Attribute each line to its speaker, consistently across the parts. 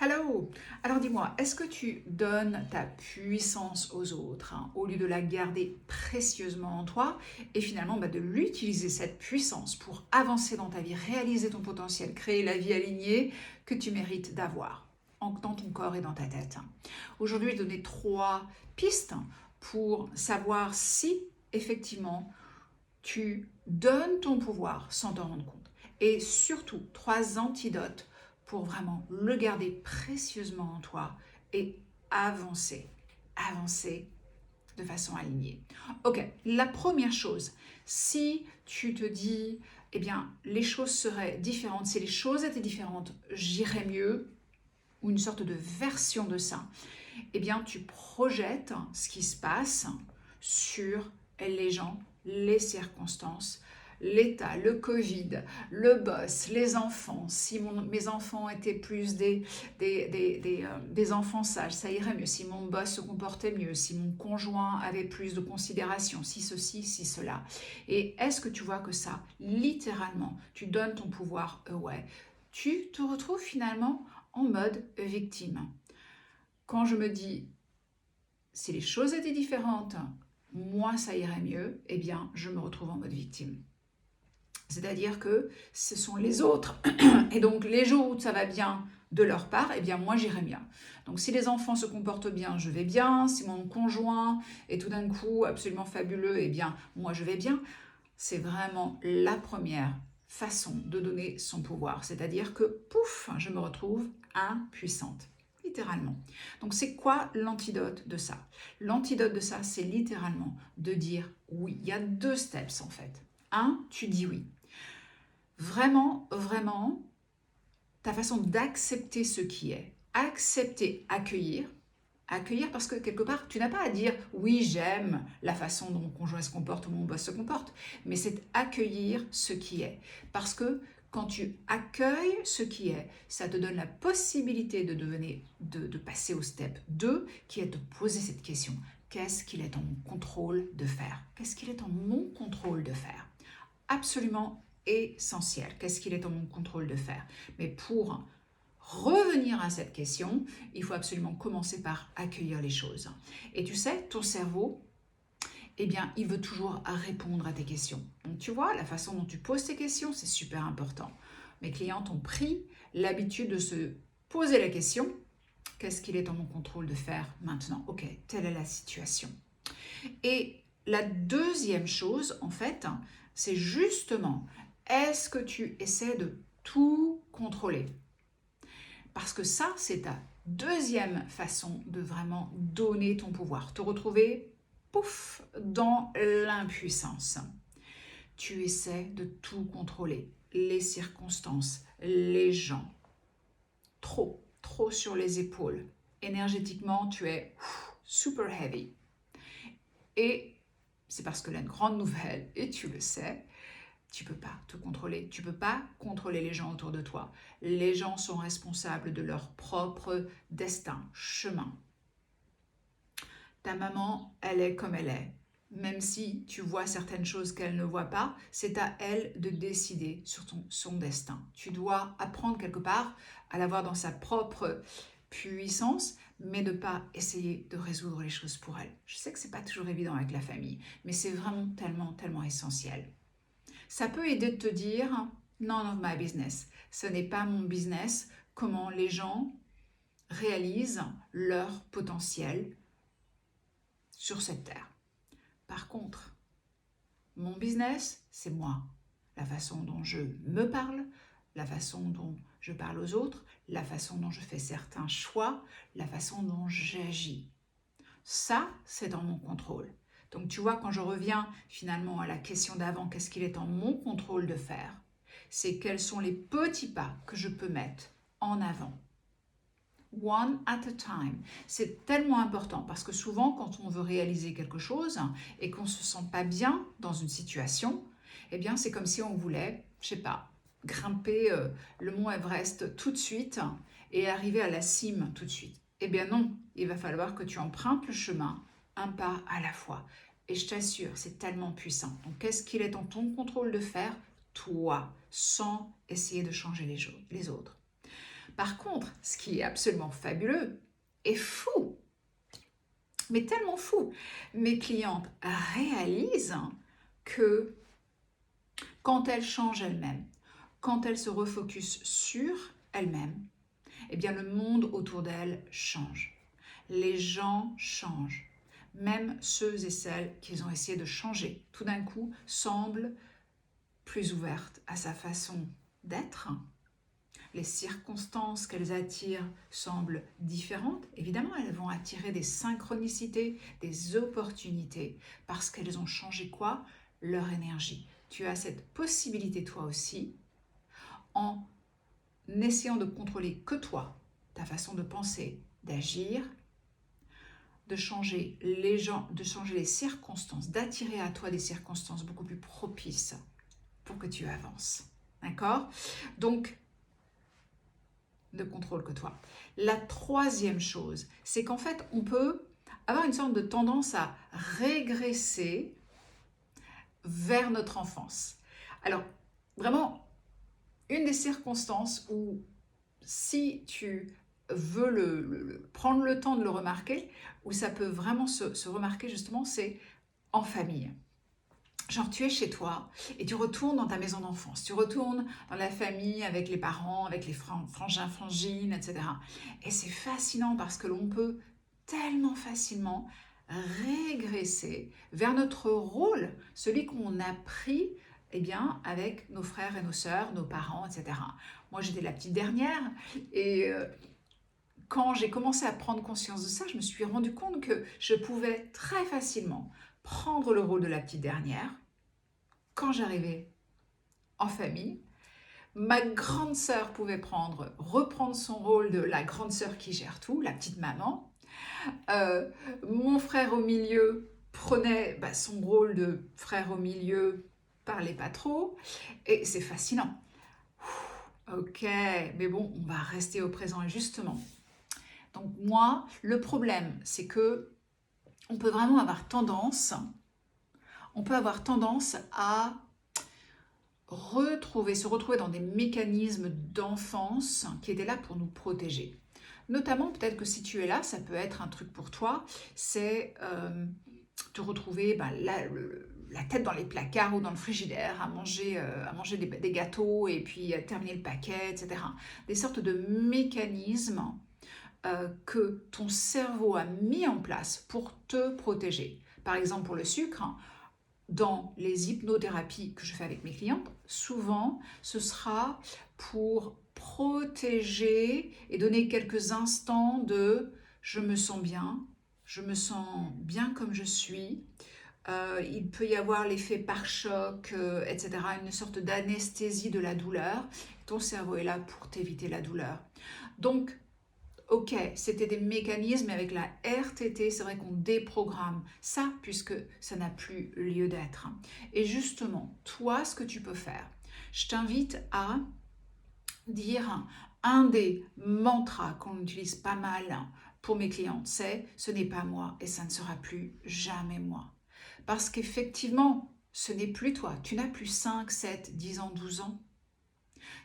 Speaker 1: Hello! Alors dis-moi, est-ce que tu donnes ta puissance aux autres au lieu de la garder précieusement en toi et finalement de l'utiliser cette puissance pour avancer dans ta vie, réaliser ton potentiel, créer la vie alignée que tu mérites d'avoir dans ton corps et dans ta tête? Aujourd'hui, je vais te donner 3 pistes pour savoir si effectivement tu donnes ton pouvoir sans t'en rendre compte. Et surtout, 3 antidotes pour vraiment le garder précieusement en toi et avancer, avancer de façon alignée. Ok, la première chose, si tu te dis, eh bien, les choses seraient différentes, si les choses étaient différentes, j'irais mieux, ou une sorte de version de ça, eh bien, tu projettes ce qui se passe sur les gens, les circonstances, l'état, le Covid, le boss, les enfants. Si mes enfants étaient plus des enfants sages, ça irait mieux. Si mon boss se comportait mieux, si mon conjoint avait plus de considération, si ceci, si cela. Et est-ce que tu vois que ça, littéralement, tu donnes ton pouvoir away? Tu te retrouves finalement en mode victime. Quand je me dis, si les choses étaient différentes, moi ça irait mieux, eh bien je me retrouve en mode victime. C'est-à-dire que ce sont les autres, et donc les jours où ça va bien de leur part, eh bien moi j'irai bien. Donc si les enfants se comportent bien, je vais bien. Si mon conjoint est tout d'un coup absolument fabuleux, eh bien moi je vais bien. C'est vraiment la première façon de donner son pouvoir. C'est-à-dire que, pouf, je me retrouve impuissante. Littéralement. Donc c'est quoi l'antidote de ça? L'antidote de ça, c'est littéralement de dire oui. Il y a 2 steps en fait. Tu dis oui. Vraiment, vraiment, ta façon d'accepter ce qui est. Accepter, accueillir. Accueillir parce que quelque part, tu n'as pas à dire oui, j'aime la façon dont mon conjoint se comporte ou mon boss se comporte, mais c'est accueillir ce qui est. Parce que quand tu accueilles ce qui est, ça te donne la possibilité de passer au step 2, qui est de poser cette question. Qu'est-ce qu'il est en mon contrôle de faire? Qu'est-ce qu'il est en mon contrôle de faire? Absolument essentiel. Qu'est-ce qu'il est en mon contrôle de faire? Mais pour revenir à cette question, il faut absolument commencer par accueillir les choses. Et tu sais, ton cerveau, eh bien, il veut toujours répondre à tes questions. Donc tu vois, la façon dont tu poses tes questions, c'est super important. Mes clientes ont pris l'habitude de se poser la question, qu'est-ce qu'il est en mon contrôle de faire maintenant? Ok, telle est la situation. Et la deuxième chose, en fait, c'est justement, est-ce que tu essaies de tout contrôler? Parce que ça, c'est ta deuxième façon de vraiment donner ton pouvoir. Te retrouver, pouf, dans l'impuissance. Tu essaies de tout contrôler. Les circonstances, les gens. Trop, trop sur les épaules. Énergétiquement, tu es super heavy. Et c'est parce que la grande nouvelle, et tu le sais, tu ne peux pas te contrôler. Tu ne peux pas contrôler les gens autour de toi. Les gens sont responsables de leur propre destin, chemin. Ta maman, elle est comme elle est. Même si tu vois certaines choses qu'elle ne voit pas, c'est à elle de décider sur son destin. Tu dois apprendre quelque part à la voir dans sa propre puissance, mais de ne pas essayer de résoudre les choses pour elle. Je sais que ce n'est pas toujours évident avec la famille, mais c'est vraiment tellement, tellement essentiel. Ça peut aider de te dire « none of my business ». Ce n'est pas mon business comment les gens réalisent leur potentiel sur cette terre. Par contre, mon business, c'est moi. La façon dont je me parle, la façon dont je parle aux autres, la façon dont je fais certains choix, la façon dont j'agis. Ça, c'est dans mon contrôle. Donc tu vois, quand je reviens finalement à la question d'avant, qu'est-ce qu'il est en mon contrôle de faire? C'est quels sont les petits pas que je peux mettre en avant. One at a time. C'est tellement important parce que souvent, quand on veut réaliser quelque chose et qu'on ne se sent pas bien dans une situation, eh bien, c'est comme si on voulait, je sais pas, grimper le mont Everest tout de suite et arriver à la cime tout de suite. Eh bien non, il va falloir que tu empruntes le chemin un pas à la fois. Et je t'assure, c'est tellement puissant. Donc, qu'est-ce qu'il est en ton contrôle de faire, toi, sans essayer de changer les autres? Par contre, ce qui est absolument fabuleux et fou, mais tellement fou, mes clientes réalisent que quand elles changent elles-mêmes, quand elles se refocusent sur elles-mêmes, eh bien le monde autour d'elles change. Les gens changent. Même ceux et celles qu'ils ont essayé de changer, tout d'un coup, semblent plus ouvertes à sa façon d'être. Les circonstances qu'elles attirent semblent différentes. Évidemment, elles vont attirer des synchronicités, des opportunités, parce qu'elles ont changé quoi? Leur énergie. Tu as cette possibilité toi aussi, en essayant de contrôler que toi, ta façon de penser, d'agir, de changer les gens, de changer les circonstances, d'attirer à toi des circonstances beaucoup plus propices pour que tu avances. D'accord? Donc, ne contrôle que toi. La troisième chose, c'est qu'en fait, on peut avoir une sorte de tendance à régresser vers notre enfance. Alors, vraiment, une des circonstances où, si tu veux prendre le temps de le remarquer, où ça peut vraiment se remarquer justement, c'est en famille. Genre, tu es chez toi et tu retournes dans ta maison d'enfance, tu retournes dans la famille avec les parents, avec les frangins, frangines, etc. Et c'est fascinant parce que l'on peut tellement facilement régresser vers notre rôle, celui qu'on a pris eh bien, avec nos frères et nos sœurs, nos parents, etc. Moi, j'étais la petite dernière et quand j'ai commencé à prendre conscience de ça, je me suis rendu compte que je pouvais très facilement prendre le rôle de la petite dernière quand j'arrivais en famille. Ma grande sœur pouvait reprendre son rôle de la grande sœur qui gère tout, la petite maman. Mon frère au milieu prenait son rôle de frère au milieu, parlait pas trop. Et c'est fascinant. Ok, mais bon, on va rester au présent justement. Donc moi, le problème, c'est que on peut vraiment avoir tendance, à se retrouver dans des mécanismes d'enfance qui étaient là pour nous protéger. Notamment, peut-être que si tu es là, ça peut être un truc pour toi, c'est te retrouver la tête dans les placards ou dans le frigidaire à manger des gâteaux et puis terminer le paquet, etc. Des sortes de mécanismes que ton cerveau a mis en place pour te protéger. Par exemple, pour le sucre, dans les hypnothérapies que je fais avec mes clientes, souvent, ce sera pour protéger et donner quelques instants de « je me sens bien comme je suis ». Il peut y avoir l'effet pare-choc, etc., une sorte d'anesthésie de la douleur. Ton cerveau est là pour t'éviter la douleur. Donc, ok, c'était des mécanismes, mais avec la RTT, c'est vrai qu'on déprogramme ça puisque ça n'a plus lieu d'être. Et justement, toi, ce que tu peux faire, je t'invite à dire un des mantras qu'on utilise pas mal pour mes clientes, c'est « ce n'est pas moi et ça ne sera plus jamais moi ». Parce qu'effectivement, ce n'est plus toi. Tu n'as plus 5, 7, 10 ans, 12 ans.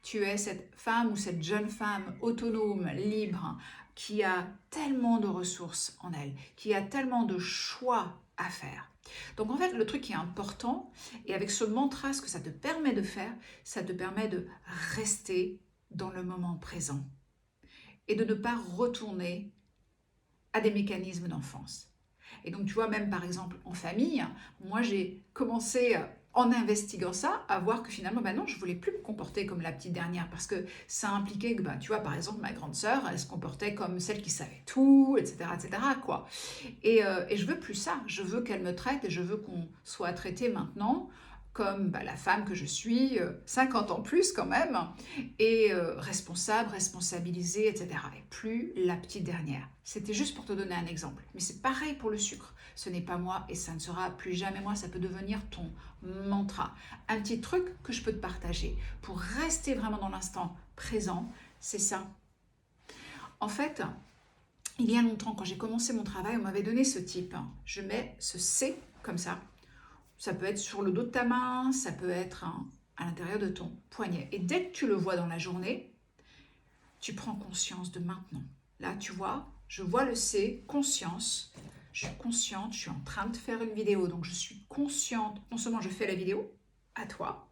Speaker 1: Tu es cette femme ou cette jeune femme autonome, libre, qui a tellement de ressources en elle, qui a tellement de choix à faire. Donc en fait, le truc qui est important, et avec ce mantra, ce que ça te permet de faire, ça te permet de rester dans le moment présent et de ne pas retourner à des mécanismes d'enfance. Et donc, tu vois, même par exemple en famille, moi j'ai commencé en investiguant ça à voir que finalement, non, je voulais plus me comporter comme la petite dernière parce que ça impliquait que, tu vois, par exemple, ma grande sœur, elle se comportait comme celle qui savait tout, etc., etc., quoi. Et je veux plus ça. Je veux qu'elle me traite et je veux qu'on soit traité maintenant comme la femme que je suis, 50 ans plus quand même, et responsable, responsabilisée, etc. Et plus la petite dernière. C'était juste pour te donner un exemple. Mais c'est pareil pour le sucre. Ce n'est pas moi et ça ne sera plus jamais moi. Ça peut devenir ton mantra. Un petit truc que je peux te partager pour rester vraiment dans l'instant présent, c'est ça. En fait, il y a longtemps, quand j'ai commencé mon travail, on m'avait donné ce type. Je mets ce C comme ça. Ça peut être sur le dos de ta main, ça peut être à l'intérieur de ton poignet. Et dès que tu le vois dans la journée, tu prends conscience de maintenant. Là, tu vois, je vois le C, conscience. Je suis consciente, je suis en train de faire une vidéo, donc je suis consciente. Non seulement je fais la vidéo, à toi,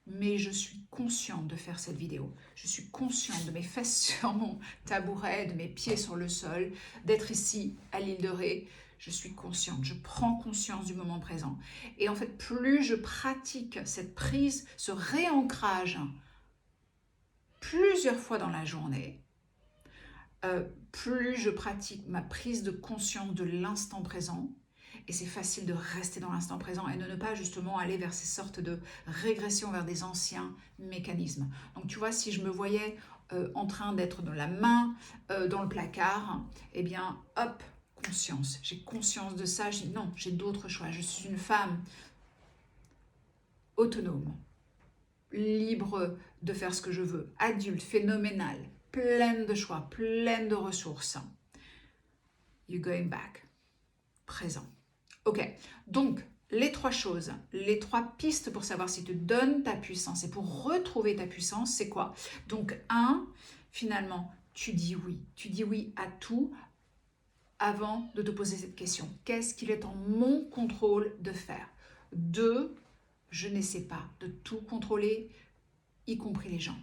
Speaker 1: mais je suis consciente de faire cette vidéo. Je suis consciente de mes fesses sur mon tabouret, de mes pieds sur le sol, d'être ici à l'île de Ré. Je suis consciente, je prends conscience du moment présent. Et en fait, plus je pratique cette prise, ce réancrage plusieurs fois dans la journée, plus je pratique ma prise de conscience de l'instant présent, et c'est facile de rester dans l'instant présent et de ne pas justement aller vers ces sortes de régressions vers des anciens mécanismes. Donc tu vois, si je me voyais en train d'être dans la main, dans le placard, eh bien hop, conscience. J'ai conscience de ça, je dis non, j'ai d'autres choix. Je suis une femme autonome, libre de faire ce que je veux, adulte, phénoménale, pleine de choix, pleine de ressources. You're going back. Présent. Ok, donc les trois choses, les trois pistes pour savoir si tu donnes ta puissance et pour retrouver ta puissance, c'est quoi? Donc finalement, tu dis oui. Tu dis oui à tout avant de te poser cette question. Qu'est-ce qu'il est en mon contrôle de faire? 2, je n'essaie pas de tout contrôler, y compris les gens.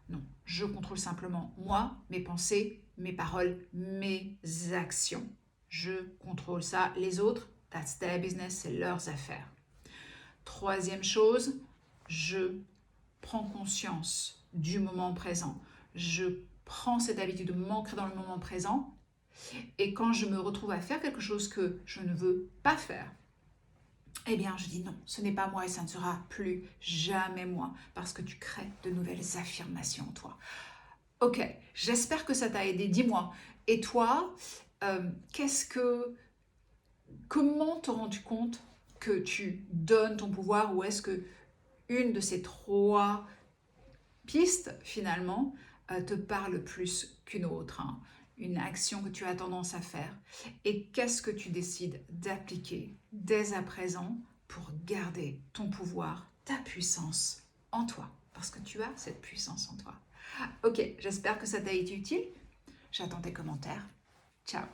Speaker 1: Non, je contrôle simplement moi, mes pensées, mes paroles, mes actions. Je contrôle ça. Les autres, that's their business, c'est leurs affaires. 3e chose, je prends conscience du moment présent. Je prends cette habitude de m'ancrer dans le moment présent. Et quand je me retrouve à faire quelque chose que je ne veux pas faire, eh bien, je dis non, ce n'est pas moi et ça ne sera plus jamais moi, parce que tu crées de nouvelles affirmations en toi. Ok, j'espère que ça t'a aidé. Dis-moi, et toi, comment te rends-tu compte que tu donnes ton pouvoir, ou est-ce que une de ces 3 pistes, finalement, te parle plus qu'une autre, hein? Une action que tu as tendance à faire, et qu'est-ce que tu décides d'appliquer dès à présent pour garder ton pouvoir, ta puissance en toi, parce que tu as cette puissance en toi. Ok, j'espère que ça t'a été utile. J'attends tes commentaires. Ciao.